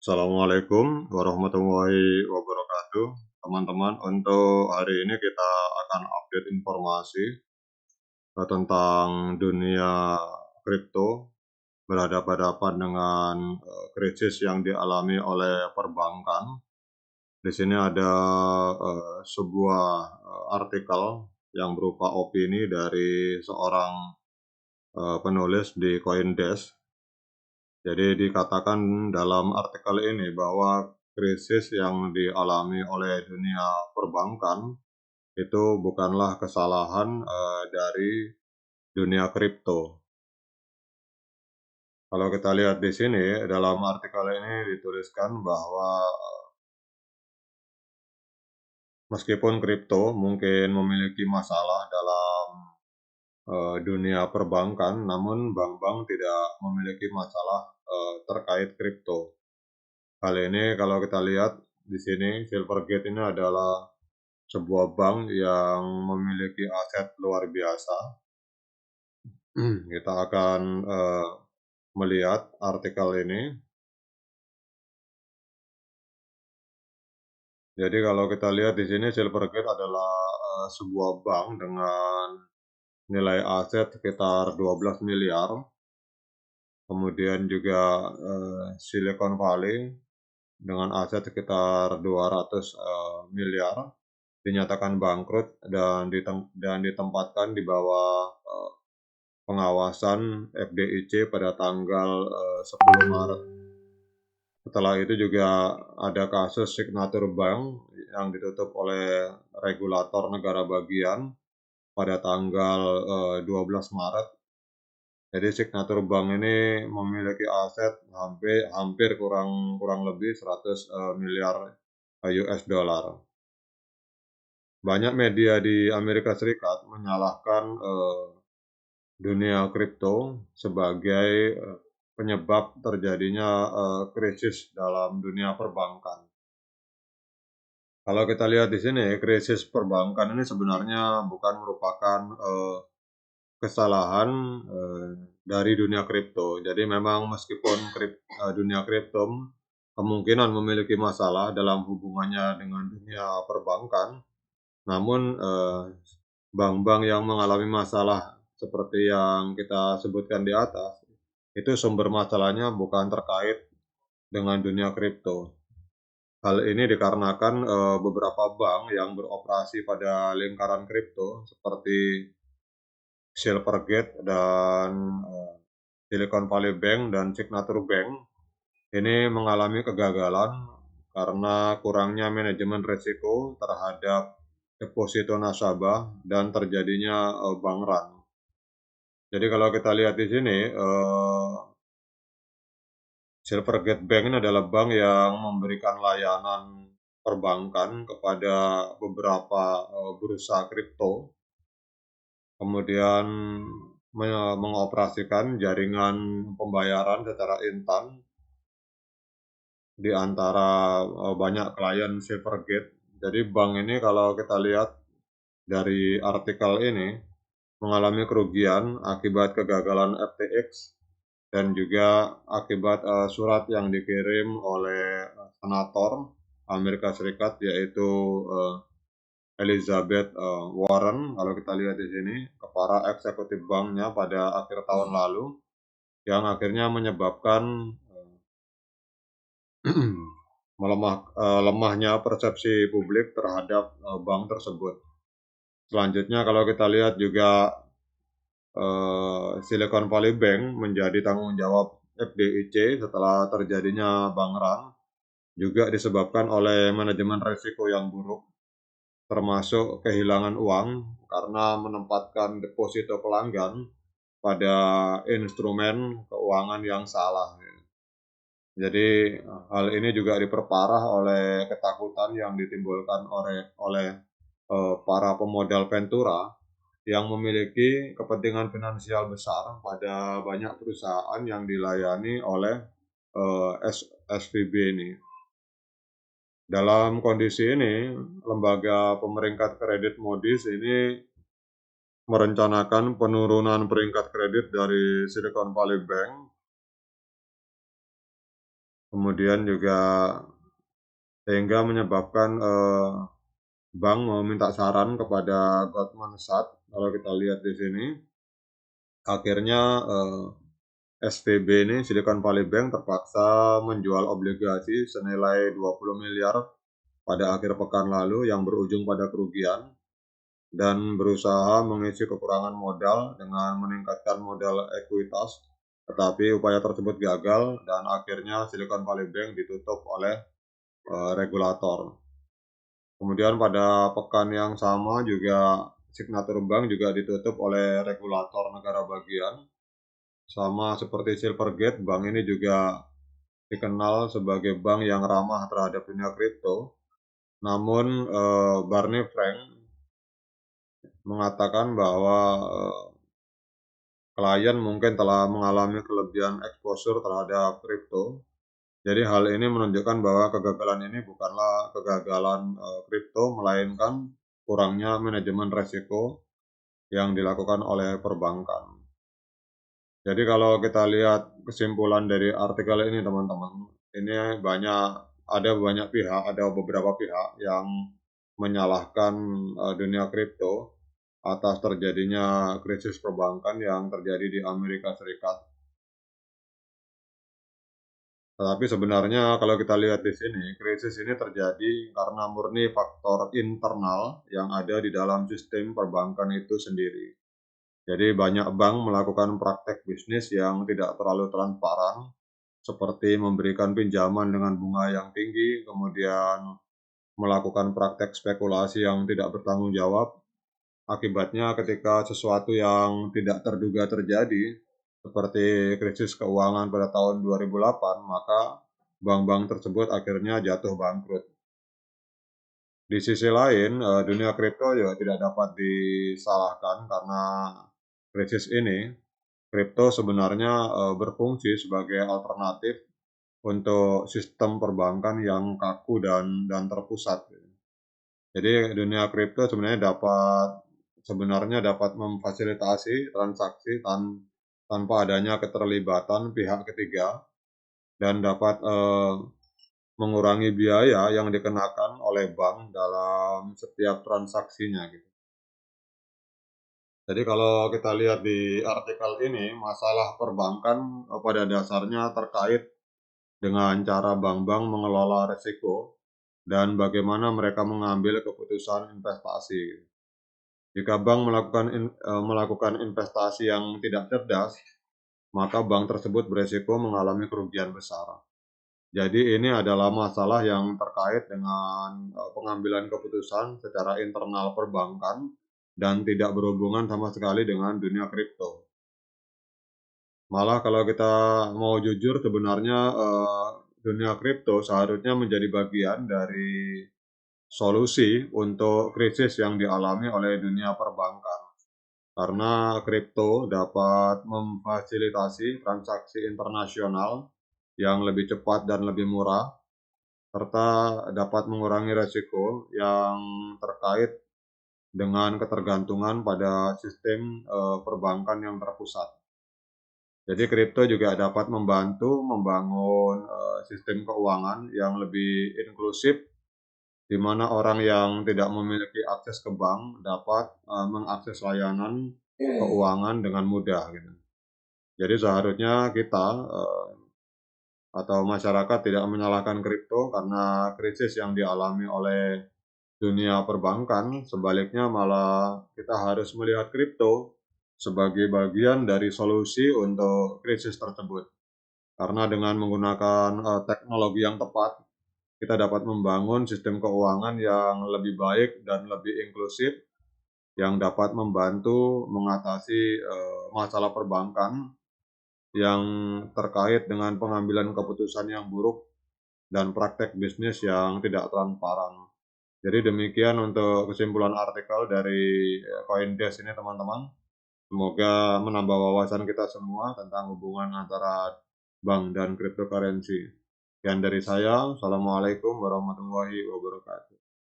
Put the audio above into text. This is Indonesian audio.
Assalamualaikum warahmatullahi wabarakatuh. Teman-teman, untuk hari ini kita akan update informasi tentang dunia kripto berhadapan-hadapan dengan krisis yang dialami oleh perbankan. Di sini ada sebuah artikel yang berupa opini dari seorang penulis di CoinDesk. Jadi dikatakan dalam artikel ini bahwa krisis yang dialami oleh dunia perbankan itu bukanlah kesalahan dari dunia kripto. Kalau kita lihat di sini dalam artikel ini dituliskan bahwa meskipun kripto mungkin memiliki masalah dalam dunia perbankan, namun bank-bank tidak memiliki masalah terkait kripto. Hal ini kalau kita lihat di sini, Silvergate ini adalah sebuah bank yang memiliki aset luar biasa. Kita akan melihat artikel ini. Jadi kalau kita lihat di sini, Silvergate adalah sebuah bank dengan nilai aset sekitar 12 miliar. Kemudian juga Silicon Valley dengan aset sekitar 200 miliar dinyatakan bangkrut dan ditempatkan di bawah pengawasan FDIC pada tanggal 10 Maret. Setelah itu juga ada kasus Signature Bank yang ditutup oleh regulator negara bagian pada tanggal 12 Maret. Jadi Signature Bank ini memiliki aset hampir kurang lebih 100 miliar US dollar. Banyak media di Amerika Serikat menyalahkan dunia kripto sebagai penyebab terjadinya krisis dalam dunia perbankan. Kalau kita lihat di sini, krisis perbankan ini sebenarnya bukan merupakan kesalahan dari dunia kripto. Jadi memang meskipun dunia kripto kemungkinan memiliki masalah dalam hubungannya dengan dunia perbankan, namun bank-bank yang mengalami masalah seperti yang kita sebutkan di atas, itu sumber masalahnya bukan terkait dengan dunia kripto. Hal ini dikarenakan beberapa bank yang beroperasi pada lingkaran kripto seperti Silvergate dan Silicon Valley Bank dan Signature Bank ini mengalami kegagalan karena kurangnya manajemen risiko terhadap deposito nasabah dan terjadinya bank run. Jadi kalau kita lihat di sini, Silvergate Bank ini adalah bank yang memberikan layanan perbankan kepada beberapa bursa kripto, kemudian mengoperasikan jaringan pembayaran secara instan di antara banyak klien Silvergate. Jadi bank ini kalau kita lihat dari artikel ini mengalami kerugian akibat kegagalan FTX dan juga akibat surat yang dikirim oleh senator Amerika Serikat yaitu Elizabeth Warren. Kalau kita lihat di sini ke para eksekutif banknya pada akhir tahun lalu yang akhirnya menyebabkan lemahnya persepsi publik terhadap bank tersebut. Selanjutnya kalau kita lihat juga Silicon Valley Bank menjadi tanggung jawab FDIC setelah terjadinya bank run juga disebabkan oleh manajemen risiko yang buruk, termasuk kehilangan uang karena menempatkan deposito pelanggan pada instrumen keuangan yang salah. Jadi hal ini juga diperparah oleh ketakutan yang ditimbulkan oleh para pemodal Ventura yang memiliki kepentingan finansial besar pada banyak perusahaan yang dilayani oleh SVB ini. Dalam kondisi ini, lembaga pemeringkat kredit Moody's ini merencanakan penurunan peringkat kredit dari Silicon Valley Bank kemudian juga sehingga menyebabkan, bank meminta saran kepada Goldman Sachs, kalau kita lihat di sini, akhirnya, SVB ini, Silicon Valley Bank, terpaksa menjual obligasi senilai 20 miliar pada akhir pekan lalu yang berujung pada kerugian, dan berusaha mengisi kekurangan modal dengan meningkatkan modal ekuitas, tetapi upaya tersebut gagal dan akhirnya Silicon Valley Bank ditutup oleh, regulator. Kemudian pada pekan yang sama juga Signature Bank juga ditutup oleh regulator negara bagian. Sama seperti Silvergate, bank ini juga dikenal sebagai bank yang ramah terhadap dunia kripto. Namun, Barney Frank mengatakan bahwa, klien mungkin telah mengalami kelebihan exposure terhadap kripto. Jadi hal ini menunjukkan bahwa kegagalan ini bukanlah kegagalan, kripto, melainkan kurangnya manajemen resiko yang dilakukan oleh perbankan. Jadi kalau kita lihat kesimpulan dari artikel ini teman-teman, ini ada banyak pihak, ada beberapa pihak yang menyalahkan, dunia kripto atas terjadinya krisis perbankan yang terjadi di Amerika Serikat. Tetapi sebenarnya kalau kita lihat di sini, krisis ini terjadi karena murni faktor internal yang ada di dalam sistem perbankan itu sendiri. Jadi banyak bank melakukan praktek bisnis yang tidak terlalu transparan, seperti memberikan pinjaman dengan bunga yang tinggi, kemudian melakukan praktek spekulasi yang tidak bertanggung jawab. Akibatnya ketika sesuatu yang tidak terduga terjadi, seperti krisis keuangan pada tahun 2008, maka bank-bank tersebut akhirnya jatuh bangkrut. Di sisi lain, dunia kripto juga tidak dapat disalahkan karena krisis ini. Kripto sebenarnya, berfungsi sebagai alternatif untuk sistem perbankan yang kaku dan terpusat. Jadi dunia kripto sebenarnya dapat memfasilitasi transaksi tanpa adanya keterlibatan pihak ketiga dan dapat, mengurangi biaya yang dikenakan oleh bank dalam setiap transaksinya gitu. Jadi kalau kita lihat di artikel ini, masalah perbankan, pada dasarnya terkait dengan cara bank-bank mengelola risiko dan bagaimana mereka mengambil keputusan investasi. Jika bank melakukan investasi yang tidak cerdas, maka bank tersebut beresiko mengalami kerugian besar. Jadi ini adalah masalah yang terkait dengan, pengambilan keputusan secara internal perbankan dan tidak berhubungan sama sekali dengan dunia kripto. Malah kalau kita mau jujur sebenarnya, dunia kripto seharusnya menjadi bagian dari solusi untuk krisis yang dialami oleh dunia perbankan. Karena kripto dapat memfasilitasi transaksi internasional yang lebih cepat dan lebih murah, serta dapat mengurangi resiko yang terkait dengan ketergantungan pada sistem, perbankan yang terpusat. Jadi kripto juga dapat membantu membangun, sistem keuangan yang lebih inklusif, di mana orang yang tidak memiliki akses ke bank dapat, mengakses layanan keuangan dengan mudah gitu. Jadi seharusnya kita, atau masyarakat tidak menyalahkan kripto karena krisis yang dialami oleh dunia perbankan, sebaliknya malah kita harus melihat kripto sebagai bagian dari solusi untuk krisis tersebut. Karena dengan menggunakan, teknologi yang tepat, kita dapat membangun sistem keuangan yang lebih baik dan lebih inklusif, yang dapat membantu mengatasi, masalah perbankan yang terkait dengan pengambilan keputusan yang buruk dan praktek bisnis yang tidak transparan. Jadi demikian untuk kesimpulan artikel dari, CoinDesk ini teman-teman. Semoga menambah wawasan kita semua tentang hubungan antara bank dan cryptocurrency. Sekian dari saya. Assalamualaikum warahmatullahi wabarakatuh.